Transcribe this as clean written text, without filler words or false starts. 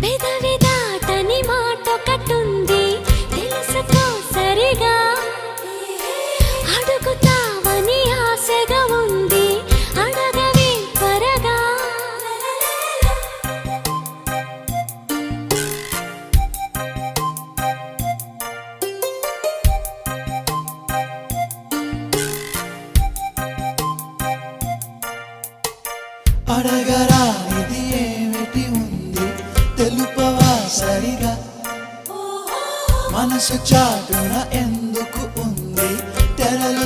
పెదవి దాటని మాటొకటుంది తెలుసుకో సరిగా అడుగుతావని ఆశగా ఉంది అడగవే త్వరగా అడగరా ఇది ఏమిటి ఉంది తెలుపవా సరిగా మనసు చాటున ఎందుకు ఉంది తెరలు